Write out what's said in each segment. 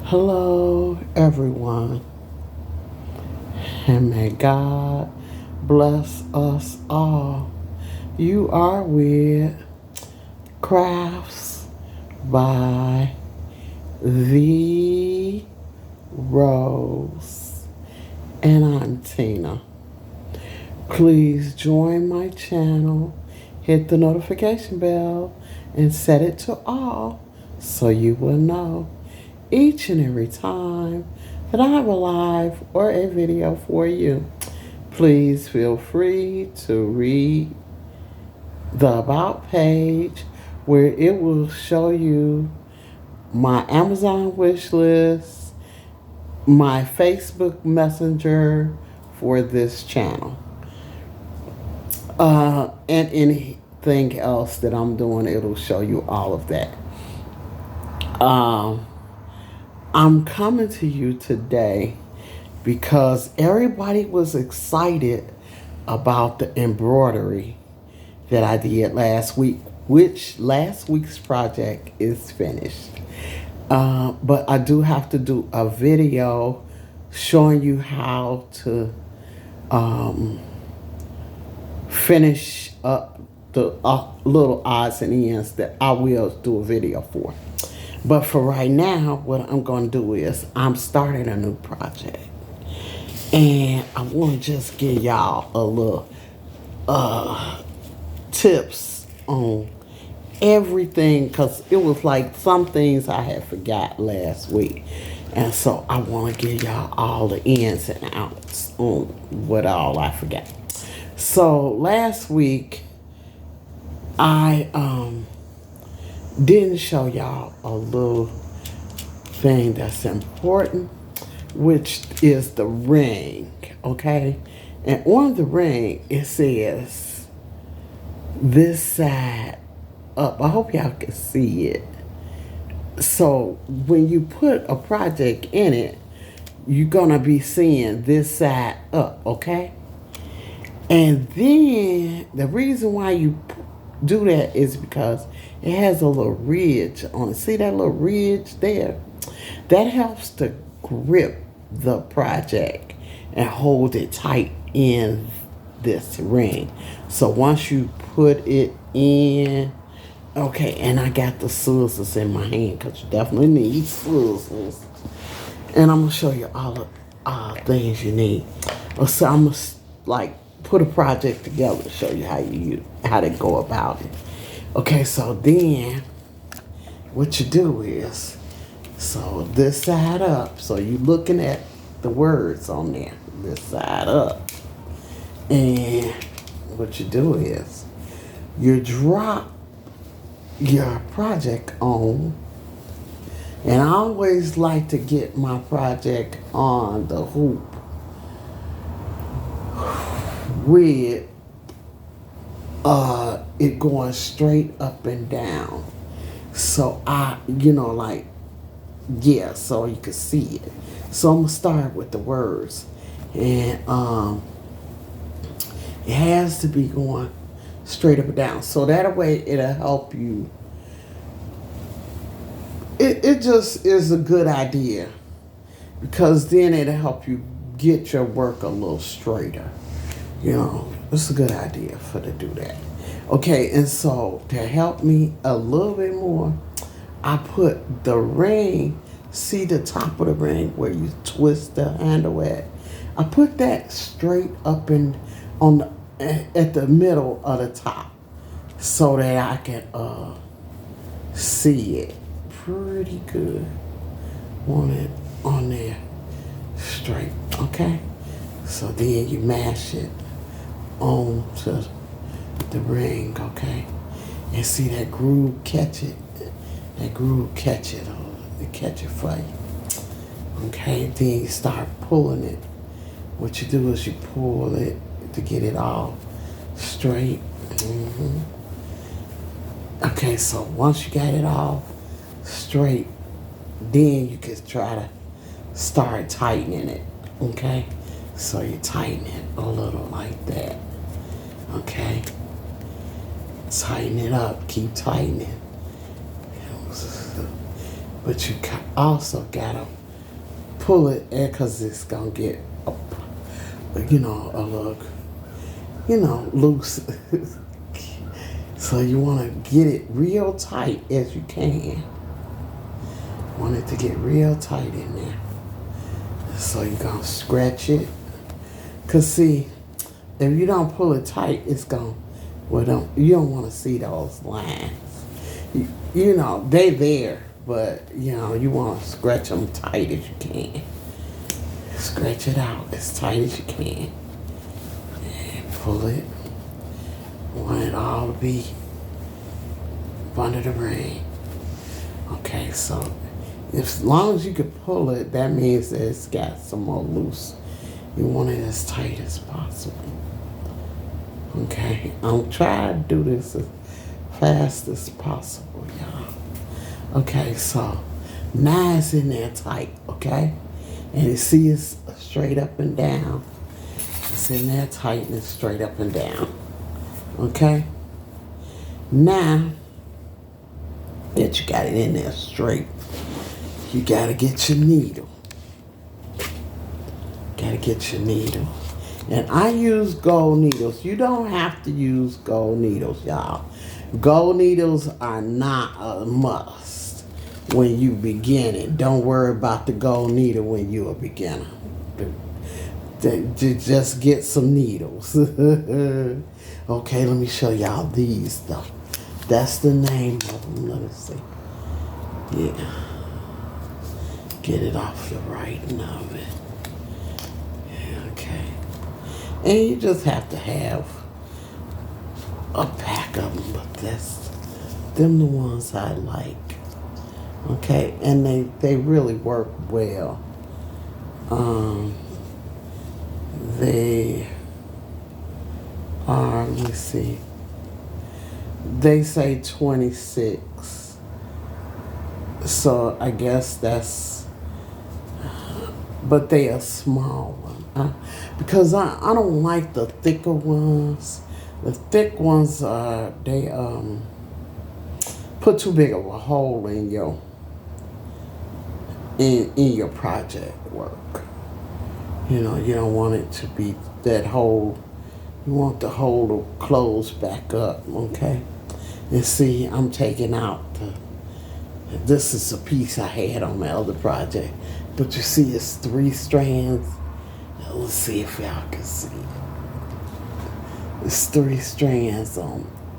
Hello, everyone, and may God bless us all. You are with Crafts by the Rose, and I'm Tina. Please join my channel, hit the notification bell, and set it to all so you will know each and every time that I have a live or a video for you. Please feel free to read the About page where it will show you my Amazon wish list, my Facebook Messenger for this channel, and anything else that I'm doing. It'll show you all of that. I'm coming to you today because everybody was excited about the embroidery that I did last week, which last week's project is finished. But I do have to do a video showing you how to finish up the little odds and ends that I will do a video for. But for right now, what I'm going to do is I'm starting a new project. And I want to just give y'all a little tips on everything, because it was like some things I had forgot last week. And so I want to give y'all all the ins and outs on what all I forgot. So last week, I didn't show y'all a little thing that's important, which is the ring, okay? And on the ring, it says this side up. I hope y'all can see it. So when you put a project in it, you're gonna be seeing this side up, okay? And then the reason why you do that is because it has a little ridge on it. See that little ridge there? That helps to grip the project and hold it tight in this ring. So once you put it in, okay, and I got the scissors in my hand because you definitely need scissors. And I'm gonna show you all the things you need. So I'm gonna like put a project together to show you how to go about it. Okay, so then what you do is, so this side up, so you looking at the words on there, this side up. And what you do is you drop your project on, and I always like to get my project on the hoop with it going straight up and down. So so you can see it. So I'm gonna start with the words, and it has to be going straight up and down. So that way it'll help you. It just is a good idea, because then it'll help you get your work a little straighter. It's a good idea to do that. Okay, and so to help me a little bit more, I put the ring, see the top of the ring where you twist the handle at? I put that straight up and at the middle of the top so that I can see it pretty good. Want it on there straight, okay? So then you mash it onto the ring, okay? And see that groove catch it. That groove catch it, catch it for you. Okay, then you start pulling it. What you do is you pull it to get it all straight. Okay, so once you got it all straight, then you can try to start tightening it, okay? So you tighten it a little like that, okay? Tighten it up, keep tightening. But you also gotta pull it because it's gonna get, a little, loose. So you want to get it real tight as you can. Want it to get real tight in there. So you're gonna stretch it. Cause see, if you don't pull it tight, it's gonna, you don't want to see those lines. They there, but you want to scratch them tight as you can. Stretch it out as tight as you can. And pull it. Want it all to be under the brain. Okay, so as long as you can pull it, that means that it's got some more loose. You want it as tight as possible. Okay, I'm trying to do this as fast as possible, y'all. Okay, so now it's in there tight, okay? And you see it's straight up and down. It's in there tight and it's straight up and down. Okay? Now that you got it in there straight, you gotta get your needle. And I use gold needles. You don't have to use gold needles, y'all. Gold needles are not a must when you beginning. Don't worry about the gold needle when you're a beginner. Just get some needles. Okay, let me show y'all these though. That's the name of them. Let me see. Yeah. Get it off the writing of it. Okay. And you just have to have a pack of them, but them the ones I like. Okay, and they really work well. They are, let me see. They say 26. So I guess that's, but they are small one. Because I don't like the thicker ones. The thick ones they put too big of a hole in your project work. You don't want it to be that hole. You want the hole to close back up, okay? And see, I'm taking out this is a piece I had on my other project. But you see it's 3 strands. Now, let's see if y'all can see. It's 3 strands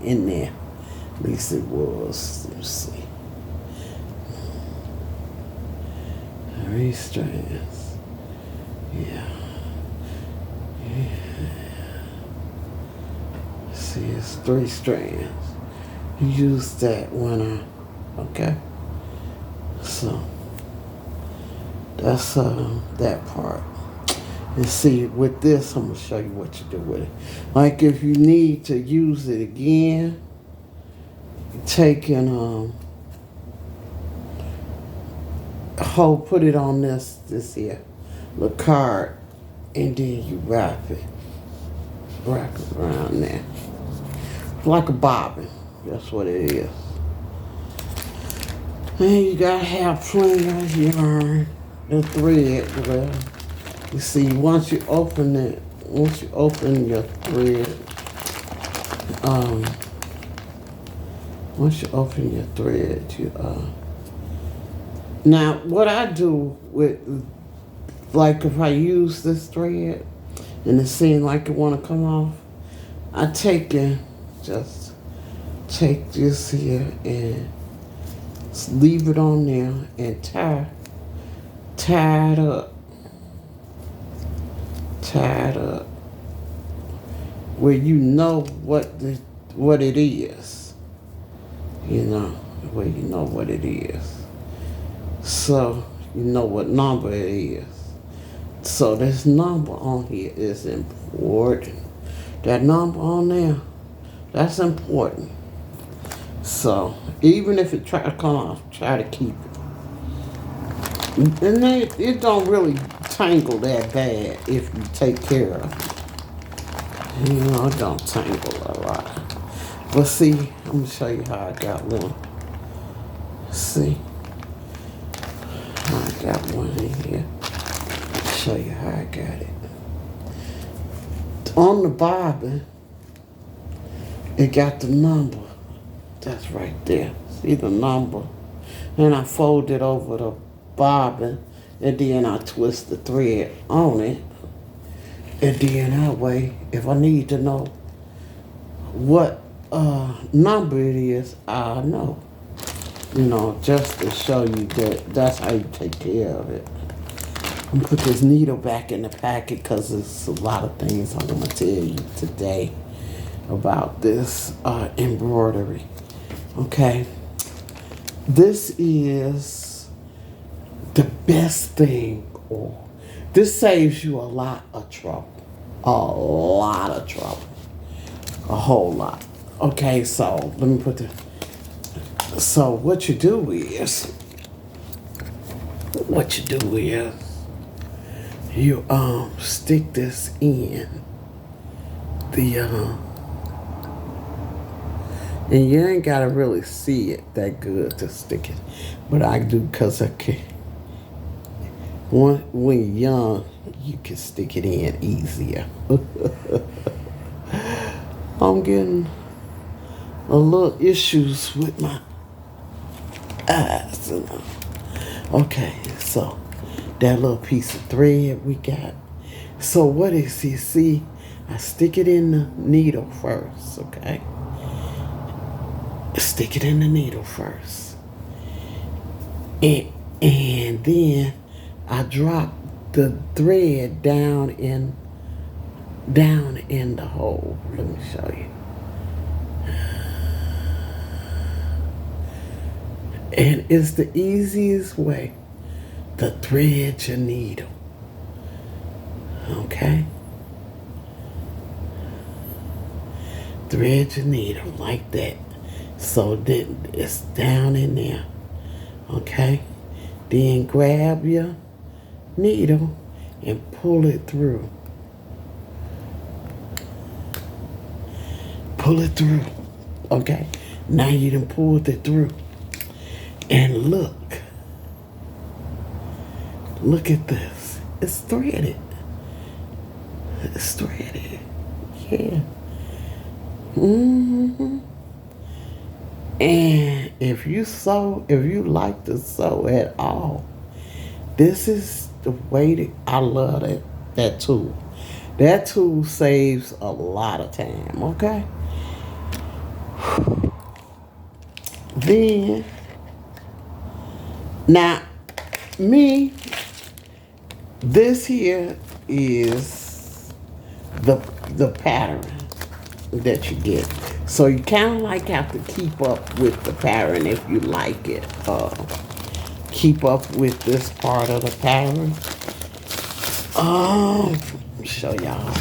in there. At least it was. Let's see. 3 strands. Yeah. See, it's 3 strands. You use that one, okay? So that's that part. And see, with this, I'm gonna show you what you do with it. Like if you need to use it again, take and put it on this here, the card, and then you wrap it around there, like a bobbin. That's what it is. And you gotta have plenty of yarn, the thread. Well, you see, once you open your thread, now what I do with, like if I use this thread and it seems like it want to come off, I take this here and leave it on there and tie it up. Tie it up where you know what it is. Where you know what it is. So you know what number it is. So this number on here is important. That number on there, that's important. So even if it try to come off, try to keep it. And it don't really tangle that bad if you take care of it. It don't tangle a lot. But see, I'm gonna show you how I got one. See, I got one in here. show you how I got it. On the bobbin, it got the number. That's right there. See the number? And I fold it over the bobbin, and then I twist the thread on it. And then that way, if I need to know what number it is, I know. You know, just to show you that that's how you take care of it. I'm gonna put this needle back in the packet because there's a lot of things I want to tell you today about this embroidery. Okay, this is the best thing, or this saves you a lot of trouble. A lot of trouble. A whole lot. Okay, so let me put the. So what you do is you stick this in the and you ain't gotta really see it that good to stick it, but I do because I can. When you're young, you can stick it in easier. I'm getting a little issues with my eyes. Okay, so that little piece of thread we got. So what is you see? I stick it in the needle first, okay? Stick it in the needle first. And then I drop the thread down in the hole. Let me show you. And it's the easiest way to thread your needle. Okay? Thread your needle like that. So then it's down in there. Okay? Then grab your needle and pull it through. Pull it through. Okay? Now you done pulled it through. And look. Look at this. It's threaded. It's threaded. Yeah. Mm-hmm. And if you like to sew at all, this is the way that I love that tool. That tool saves a lot of time, okay? Then, now, this here is the pattern that you get. So you kind of like have to keep up with the pattern if you like it. Keep up with this part of the pattern. Show y'all.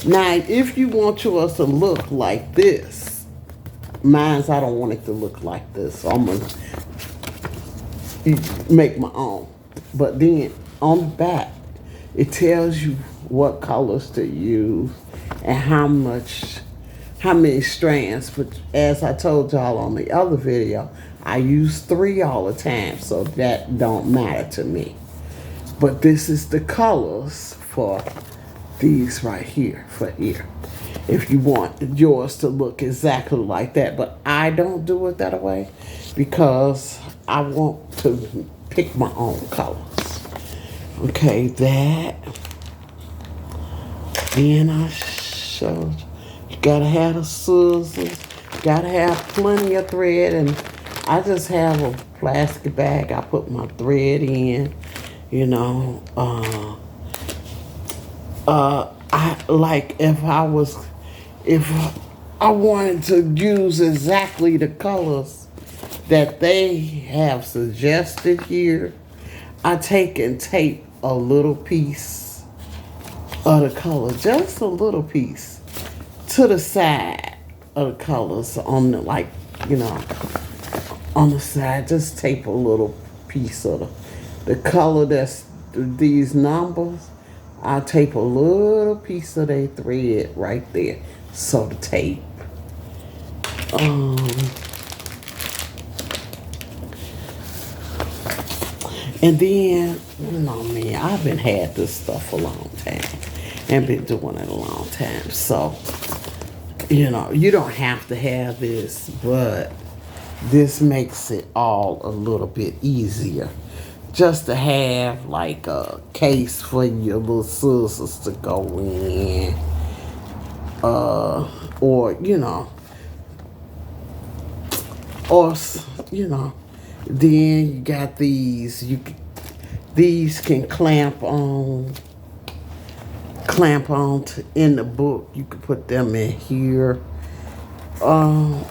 Now, if you want yours to look like this, mine's I don't want it to look like this. So I'm gonna make my own. But then on the back, it tells you what colors to use and how many strands. But as I told y'all on the other video, I use 3 all the time, so that don't matter to me. But this is the colors for these right here, for here. If you want yours to look exactly like that, but I don't do it that way because I want to pick my own colors. Okay, that. Then I showed you gotta have the scissors, gotta have plenty of thread, and I just have a plastic bag I put my thread in, you know. I like if I wanted to use exactly the colors that they have suggested here, I take and tape a little piece of the color, just a little piece, to the side of the colors on the, like, you know, on the side. Just tape a little piece of the color that's these numbers. I'll tape a little piece of their thread right there. So the tape. And then, you know me, I've been had this stuff a long time and been doing it a long time. So, you know, you don't have to have this, but this makes it all a little bit easier. Just to have like a case for your little scissors to go in, or or you know, then you got these. These can clamp on in the book. You can put them in here. Oh,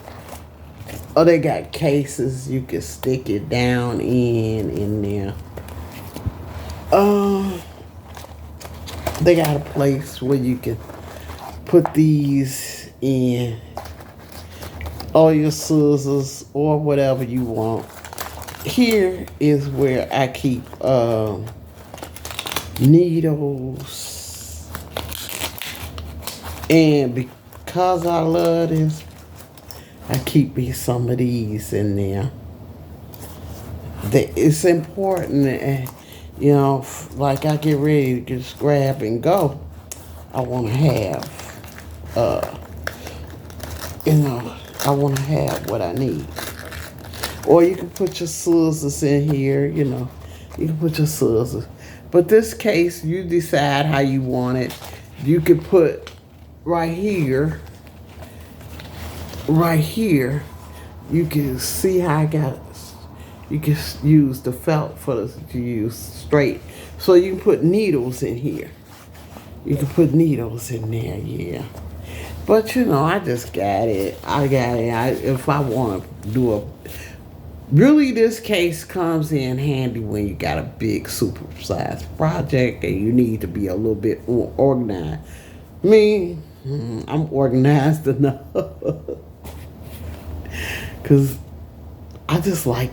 they got cases you can stick it down in there. Uh, they got a place where you can put these in, all your scissors or whatever you want. Here is where I keep needles, and because I love this, I keep me some of these in there. It's important, you know, like I get ready to just grab and go. I want to have, you know, I want to have what I need. Or you can put your scissors in here, you know. You can put your scissors. But this case, you decide how you want it. You can put right here, you can see how I got it. You can use the felt for this to use straight. So you can put needles in here. You can put needles in there, yeah. But you know, I just got it. If I want to do a... Really, this case comes in handy when you got a big, super-sized project and you need to be a little bit more organized. Me, I'm organized enough. Because I just like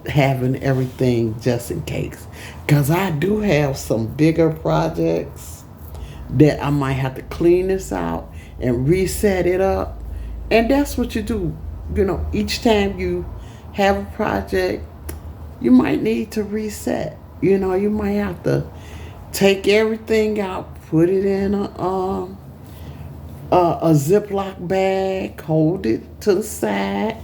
having everything just in case. Because I do have some bigger projects that I might have to clean this out and reset it up. And that's what you do. You know, each time you have a project, you might need to reset. You know, you might have to take everything out, put it in a Ziploc bag, hold it to the side,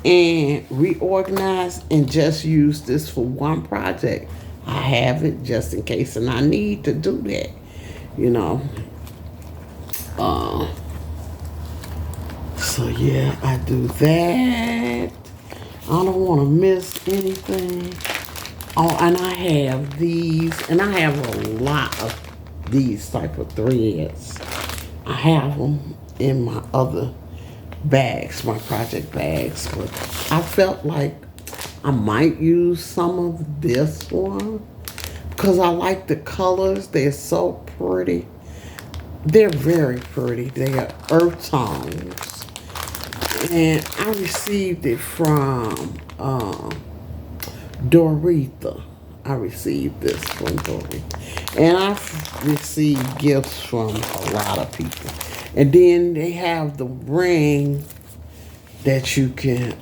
and reorganize and just use this for one project. I have it just in case, and I need to do that. You know. So yeah, I do that. I don't want to miss anything. Oh, and I have these, and I have a lot of these type of threads. I have them in my other bags, my project bags, but I felt like I might use some of this one because I like the colors. They're so pretty. They're very pretty. They are earth tones. And I received it from Doretha. I received this from Doretha. And I've received gifts from a lot of people. And then they have the ring that you can,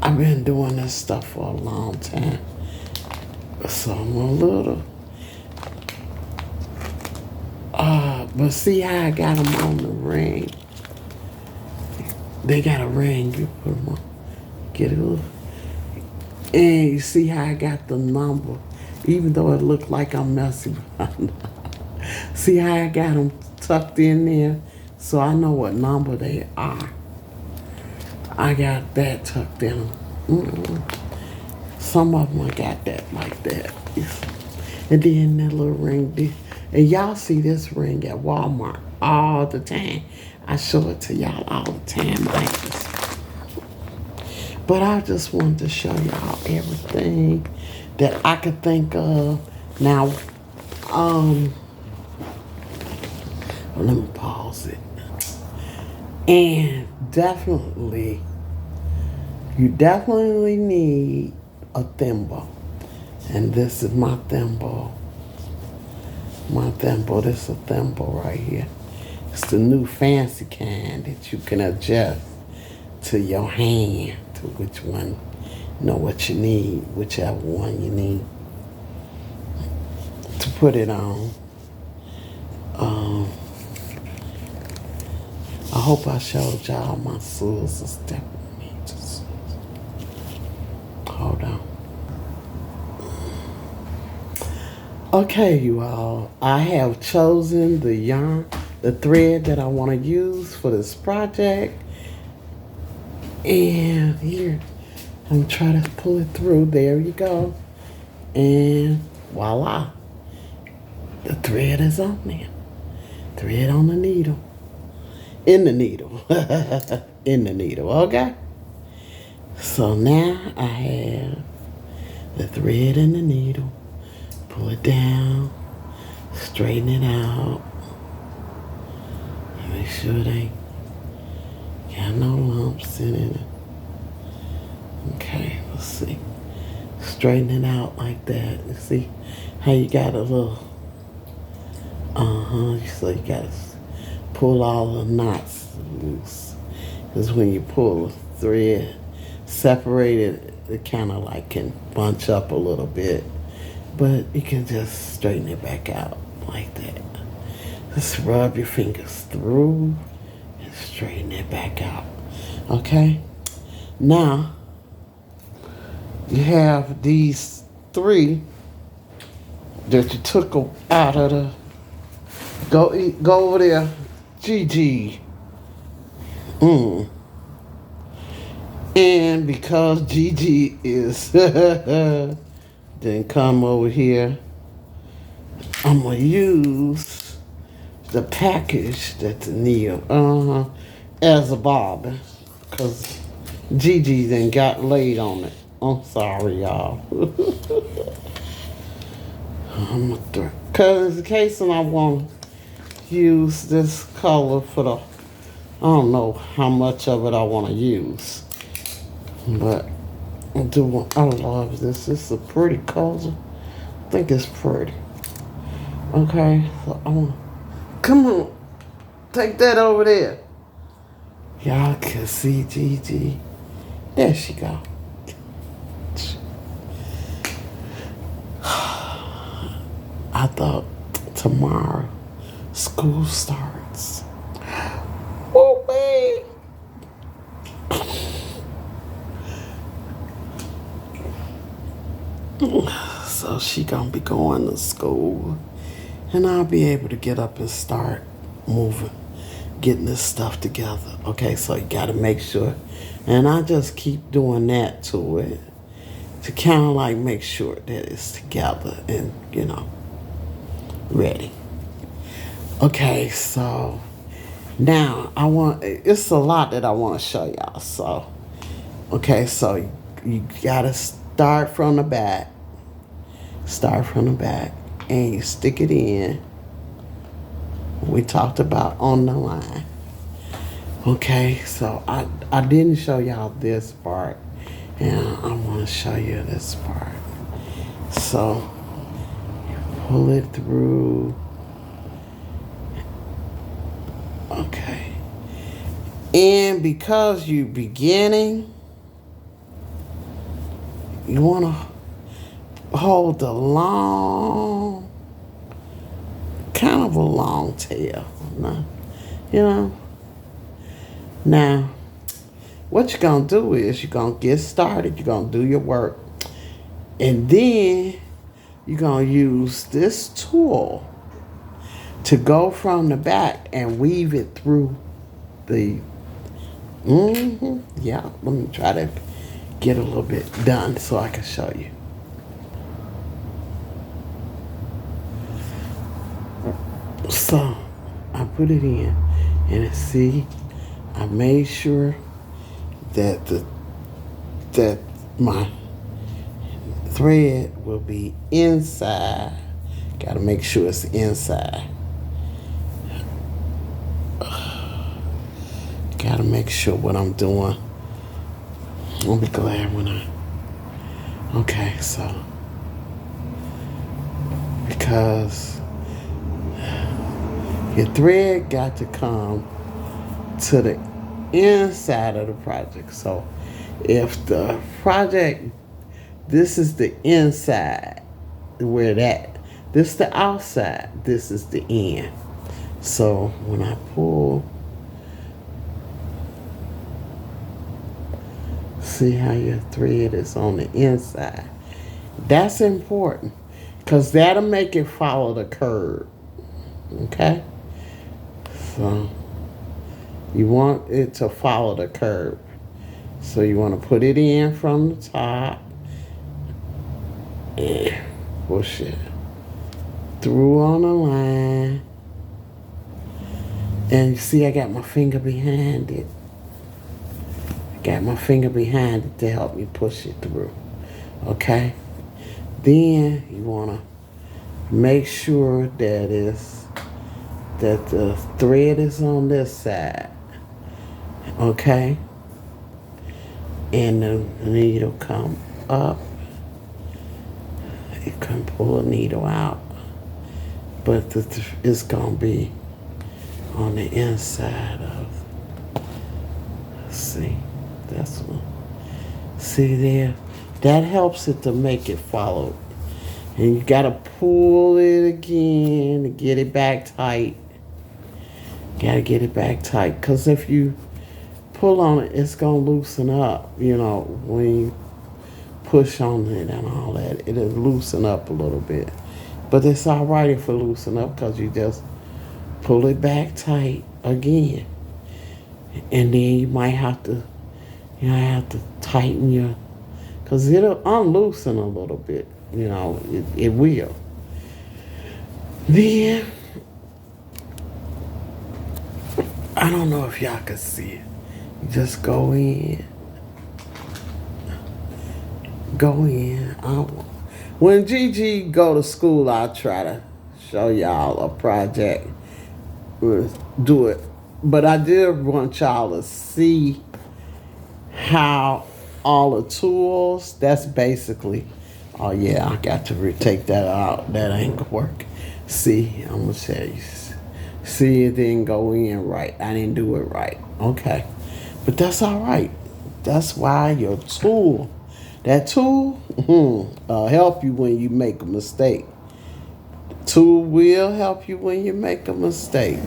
I've been doing this stuff for a long time. So I'm a little, but see how I got them on the ring? They got a ring, you put them on, get it up. And you see how I got the number, even though it looked like I'm messing around. See how I got them tucked in there, so I know what number they are. I got that tucked in. Some of them I got that like that. And then that little ring, and y'all see this ring at Walmart all the time. I show it to y'all all the time like this. But I just wanted to show y'all everything that I could think of. Now, let me pause it. And definitely, you definitely need a thimble. And this is my thimble. This is a thimble right here. It's the new fancy kind that you can adjust to your hand, to which one know what you need, whichever one you need to put it on. I hope I showed y'all my scissors and stuff. Just hold on. Okay, you all, I have chosen the yarn, the thread that I want to use for this project. And here, I'm trying to pull it through. There you go. And voila, the thread is on there. Thread on the needle. In the needle. In the needle, okay? So now I have the thread in the needle. Pull it down, straighten it out. Make sure it ain't got no lumps in it. Okay, let's see. Straighten it out like that. You see how you got a little, so you got to pull all the knots loose. Because when you pull the thread separated, it kind of like can bunch up a little bit. But you can just straighten it back out like that. Just rub your fingers through and straighten it back out. Okay? Now, you have these three that you took out of the, go over there, Gigi. And because Gigi is, then come over here, I'm gonna use the package that the needle, as a bobbin, cause Gigi then got laid on it. I'm sorry, y'all. Cause in case I want to use this color for the, I don't know how much of it I want to use, but I love this. It's a pretty color. I think it's pretty. Okay, so I want. Come on, take that over there. Y'all can see Gigi. There she go. I thought tomorrow school starts. Oh, babe. So she gonna be going to school, and I'll be able to get up and start moving, getting this stuff together. Okay, so you gotta make sure, and I just keep doing that to it to kind of like make sure that it's together and, ready. Okay, so now it's a lot that I want to show y'all. So, okay, so you gotta start from the back. Start from the back and you stick it in. We talked about on the line. Okay, so I didn't show y'all this part, and I want to show you this part. So pull it through. Okay. And because you're beginning, you want to hold the long, kind of a long tail, Now, what you're going to do is you're going to get started. You're going to do your work. And then you're going to use this tool to go from the back and weave it through the, yeah, let me try to get a little bit done so I can show you. So, I put it in, and see, I made sure that my thread will be inside. Gotta make sure it's inside. Gotta make sure what I'm doing. I'll be glad when okay, so, because your thread got to come to the inside of the project. So If the project, this is the inside, where that, this is the outside, this is the end. So when I pull, see how your thread is on the inside. That's important because that'll make it follow the curve. Okay? So you want it to follow the curve. So you want to put it in from the top and push it through on the line. And you see I got my finger behind it. Got my finger behind it to help me push it through. Okay? Then you want to make sure that the thread is on this side. Okay? And the needle come up. You can pull a needle out. But it's going to be on the inside of. See? That's one. See there? That helps it to make it follow. And you gotta pull it again to get it back tight. Gotta get it back tight. Because if you pull on it, it's gonna loosen up. You know, when you push on it and all that, it'll loosen up a little bit. But it's alright if it loosen up because you just pull it back tight again. And then you might have to tighten your, because it'll unloosen a little bit, it will. Then, I don't know if y'all can see it. You just go in. When Gigi go to school, I'll try to show y'all a project. We'll do it. But I did want y'all to see how all the tools, that's basically, oh yeah, I got to take that out. That ain't gonna work. See, I'm gonna tell you. See, it didn't go in right. I didn't do it right. Okay. But that's all right. That's why your tool, that tool help you when you make a mistake. The tool will help you when you make a mistake.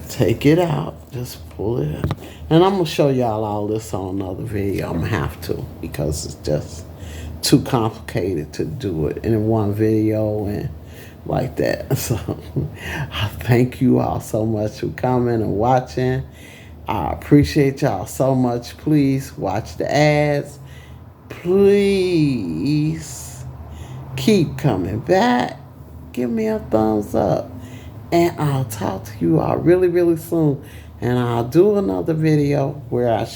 Take it out, just pull it out. And I'm going to show y'all all this on another video. I'm going to have to because it's just too complicated to do it in one video and like that. So I thank you all so much for coming and watching. I appreciate y'all so much. Please watch the ads. Please keep coming back. Give me a thumbs up. And I'll talk to you all really, really soon. And I'll do another video where I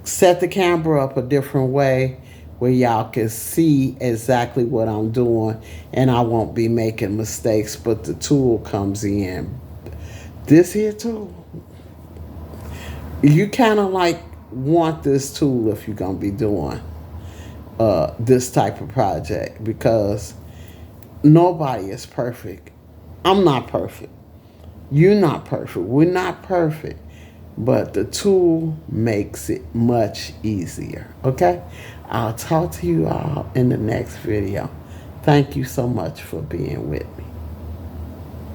set the camera up a different way where y'all can see exactly what I'm doing. And I won't be making mistakes, but the tool comes in. This here tool, you kind of like want this tool if you're going to be doing this type of project because nobody is perfect. I'm not perfect. You're not perfect. We're not perfect. But the tool makes it much easier. Okay? I'll talk to you all in the next video. Thank you so much for being with me.